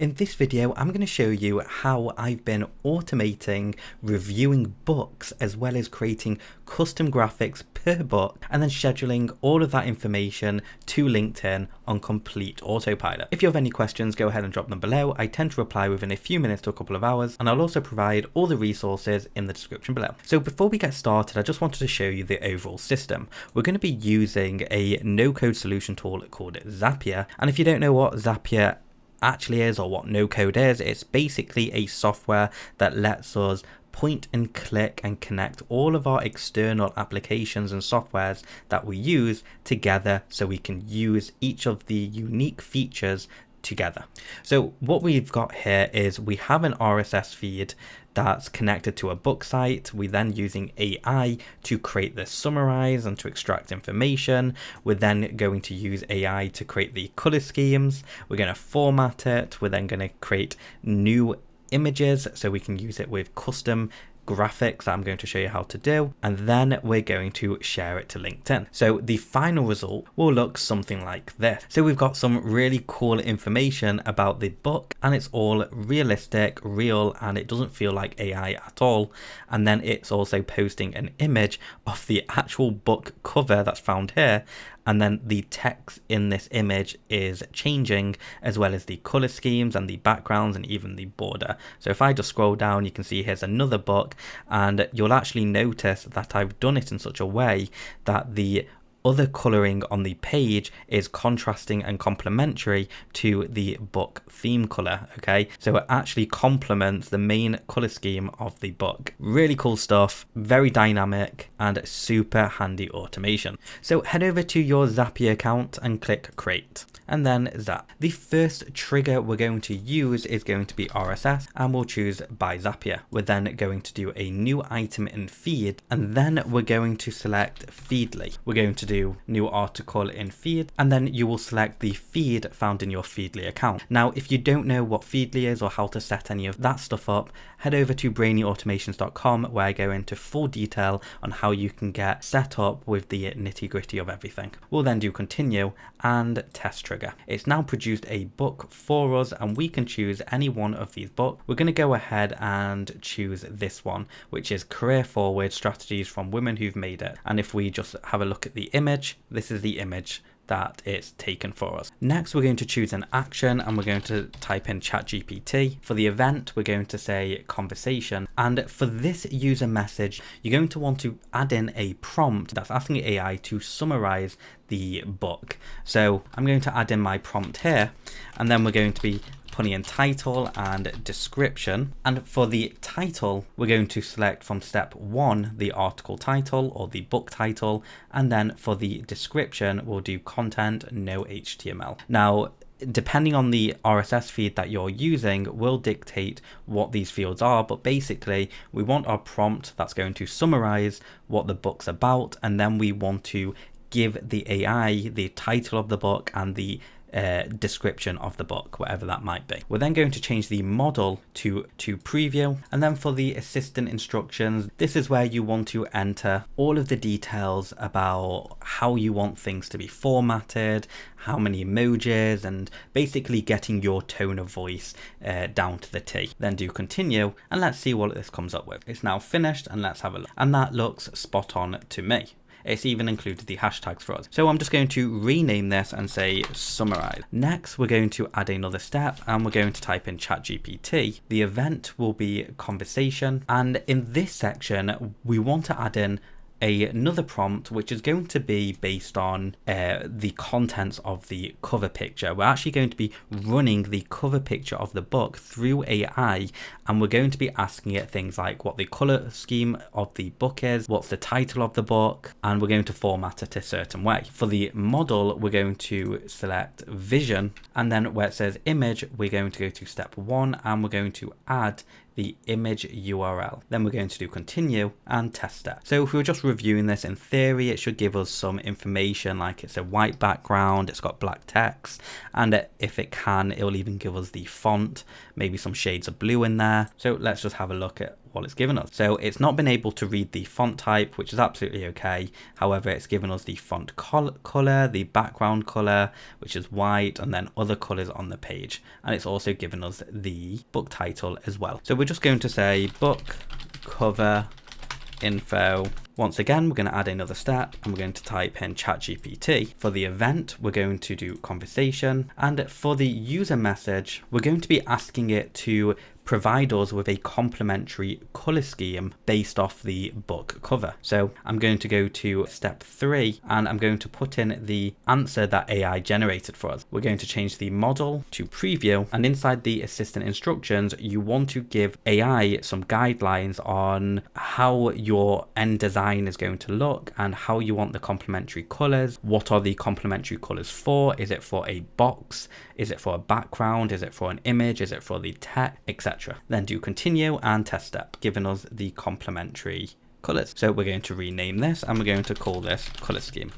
In this video, I'm going to show you how I've been automating reviewing books as well as creating custom graphics per book and then scheduling all of that information to LinkedIn on complete autopilot. If you have any questions, go ahead and drop them below. I tend to reply within a few minutes to a couple of hours, and I'll also provide all the resources in the description below. So before we get started, I just wanted to show you the overall system. We're going to be using a no-code solution tool called Zapier, and if you don't know what Zapier actually is or what no code is, it's basically a software that lets us point and click and connect all of our external applications and softwares that we use together so we can use each of the unique features together. So what we've got here is we have an RSS feed that's connected to a book site. We're then using AI to create the summarize and to extract information. We're then going to use AI to create the color schemes. We're going to format it. We're then going to create new images so we can use it with custom graphics that I'm going to show you how to do, and then we're going to share it to LinkedIn. So the final result will look something like this. So we've got some really cool information about the book, and it's all realistic, real, and it doesn't feel like AI at all. And then it's also posting an image of the actual book cover that's found here, and then the text in this image is changing, as well as the color schemes and the backgrounds and even the border. So if I just scroll down, you can see here's another book, and you'll actually notice that I've done it in such a way that the other coloring on the page is contrasting and complementary to the book theme color. Okay, so it actually complements the main color scheme of the book. Really cool stuff, very dynamic and super handy automation. So head over to your Zapier account and click create, and then Zap. The first trigger we're going to use is going to be RSS, and we'll choose by Zapier. We're then going to do a new item in feed, and then we're going to select Feedly. We're going to do new article in feed, and then you will select the feed found in your Feedly account. Now, if you don't know what Feedly is or how to set any of that stuff up, head over to brainyautomations.com, where I go into full detail on how you can get set up with the nitty-gritty of everything. We'll then do continue and test trigger. It's now produced a book for us, and we can choose any one of these books. We're going to go ahead and choose this one, which is Career Forward Strategies from Women Who've Made It. And if we just have a look at the image, this is the image that it's taken for us. Next, we're going to choose an action, and we're going to type in ChatGPT. For the event, we're going to say conversation. And for this user message, you're going to want to add in a prompt that's asking AI to summarize the book. So I'm going to add in my prompt here, and then we're going to be putting in title and description. And for the title, we're going to select from step 1 the article title or the book title, and then for the description we'll do content, no HTML. Now, depending on the RSS feed that you're using will dictate what these fields are, but basically we want our prompt that's going to summarize what the book's about, and then we want to give the AI the title of the book and the description of the book, whatever that might be. We're then going to change the model to preview, and then for the assistant instructions, this is where you want to enter all of the details about how you want things to be formatted, how many emojis, and basically getting your tone of voice down to the T. Then do continue, and let's see what this comes up with. It's now finished, and let's have a look, and that looks spot on to me. It's even included the hashtags for us. So I'm just going to rename this and say summarize. Next, we're going to add another step, and we're going to type in ChatGPT. The event will be conversation. And in this section, we want to add in another prompt, which is going to be based on the contents of the cover picture. We're actually going to be running the cover picture of the book through AI, and we're going to be asking it things like what the color scheme of the book is, what's the title of the book, and we're going to format it a certain way. For the model, we're going to select vision, and then where it says image, we're going to go to step 1, and we're going to add the image URL. Then we're going to do continue and test it. So if we were just reviewing this in theory, it should give us some information like it's a white background, it's got black text, and if it can, it will even give us the font, maybe some shades of blue in there. So let's just have a look at all it's given us. So it's not been able to read the font type, which is absolutely okay. However, it's given us the font color, the background color, which is white, and then other colors on the page. And it's also given us the book title as well. So we're just going to say book cover info. Once again, we're going to add another step and we're going to type in ChatGPT. For the event, we're going to do conversation, and for the user message, we're going to be asking it to provide us with a complementary color scheme based off the book cover. So I'm going to go to step 3 and I'm going to put in the answer that AI generated for us. We're going to change the model to preview, and inside the assistant instructions, you want to give AI some guidelines on how your end design is going to look and how you want the complementary colors. What are the complementary colors for? Is it for a box? Is it for a background? Is it for an image? Is it for the text, etc.? Then do continue and test step, giving us the complementary colors. So we're going to rename this and we're going to call this color scheme.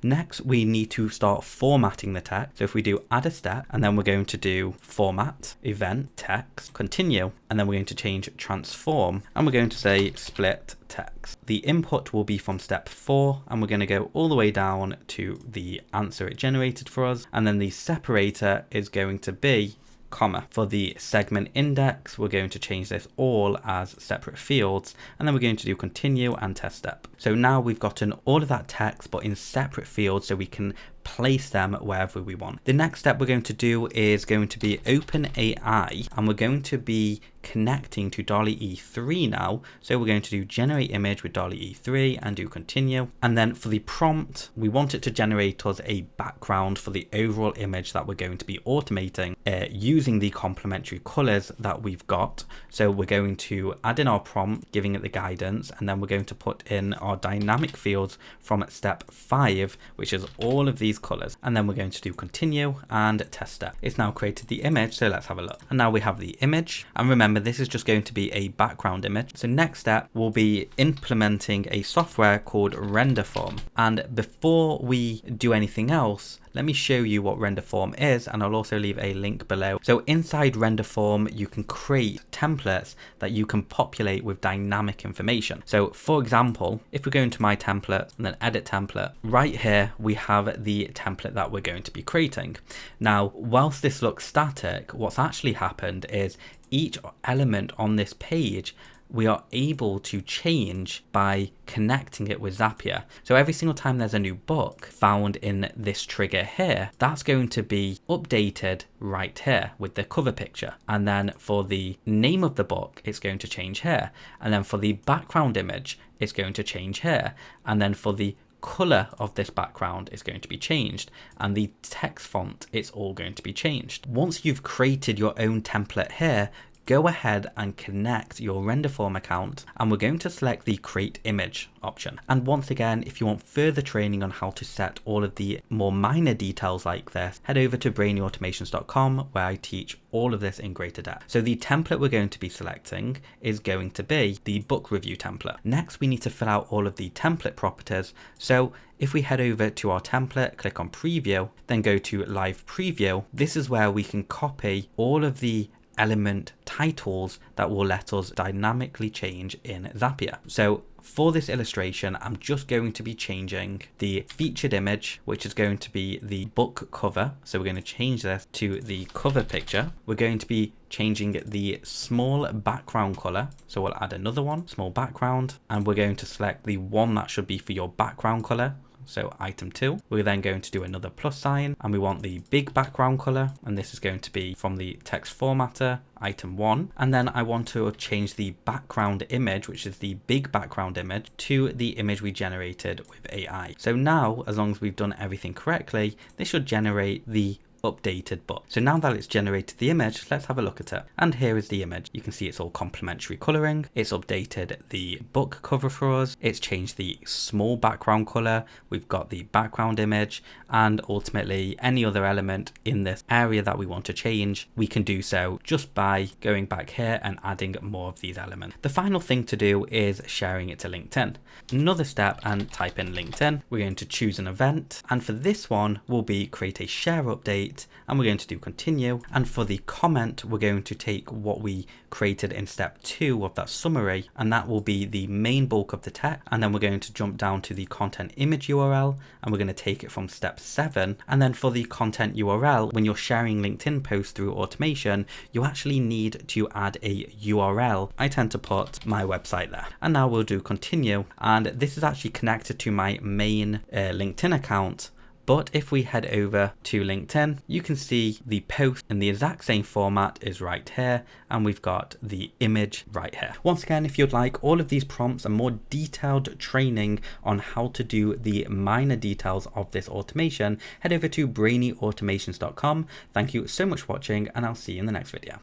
Next, we need to start formatting the text. So if we do add a step, and then we're going to do format, event, text, continue, and then we're going to change transform, and we're going to say split text. The input will be from step 4, and we're going to go all the way down to the answer it generated for us. And then the separator is going to be comma. For the segment index, we're going to change this all as separate fields, and then we're going to do continue and test step. So now we've gotten all of that text, but in separate fields, so we can place them wherever we want. The next step we're going to do is going to be open AI, and we're going to be connecting to DALL-E E3 now. So we're going to do generate image with DALL-E E3 and do continue. And then for the prompt, we want it to generate us a background for the overall image that we're going to be automating using the complementary colors that we've got. So we're going to add in our prompt, giving it the guidance, and then we're going to put in our dynamic fields from step 5, which is all of these colors. And then we're going to do continue and test step. It's now created the image, so let's have a look. And now we have the image, and remember, this is just going to be a background image. So next step will be implementing a software called RenderForm. And before we do anything else, let me show you what RenderForm is, and I'll also leave a link below. So inside RenderForm, you can create templates that you can populate with dynamic information. So for example, if we go into my template and then edit template, right here, we have the template that we're going to be creating. Now, whilst this looks static, what's actually happened is each element on this page we are able to change by connecting it with Zapier. So every single time there's a new book found in this trigger here, that's going to be updated right here with the cover picture. And then for the name of the book, it's going to change here. And then for the background image, it's going to change here. And then for the color of this background is going to be changed, and the text font, it's all going to be changed. Once you've created your own template here, go ahead and connect your RenderForm account, and we're going to select the create image option. And once again, if you want further training on how to set all of the more minor details like this, head over to brainyautomations.com, where I teach all of this in greater depth. So the template we're going to be selecting is going to be the book review template. Next, we need to fill out all of the template properties. So if we head over to our template, click on preview, then go to live preview, this is where we can copy all of the element titles that will let us dynamically change in Zapier. So for this illustration, I'm just going to be changing the featured image, which is going to be the book cover. So we're going to change this to the cover picture. We're going to be changing the small background color. So we'll add another one, small background, and we're going to select the one that should be for your background color. So item 2, we're then going to do another plus sign, and we want the big background color, and this is going to be from the text formatter, item 1. And then I want to change the background image, which is the big background image, to the image we generated with AI. So now, as long as we've done everything correctly, this should generate the updated book. So now that it's generated the image, let's have a look at it. And here is the image. You can see it's all complementary coloring. It's updated the book cover for us. It's changed the small background color. We've got the background image, and ultimately any other element in this area that we want to change, we can do so just by going back here and adding more of these elements. The final thing to do is sharing it to LinkedIn. Another step, and type in LinkedIn. We're going to choose an event, and for this one will be create a share update right, and we're going to do continue. And for the comment, we're going to take what we created in step 2 of that summary, and that will be the main bulk of the text. And then we're going to jump down to the content image URL, and we're going to take it from step 7. And then for the content URL, when you're sharing LinkedIn posts through automation, you actually need to add a URL. I tend to put my website there. And now we'll do continue. And this is actually connected to my main LinkedIn account. But if we head over to LinkedIn, you can see the post in the exact same format is right here, and we've got the image right here. Once again, if you'd like all of these prompts and more detailed training on how to do the minor details of this automation, head over to brainyautomations.com. Thank you so much for watching, and I'll see you in the next video.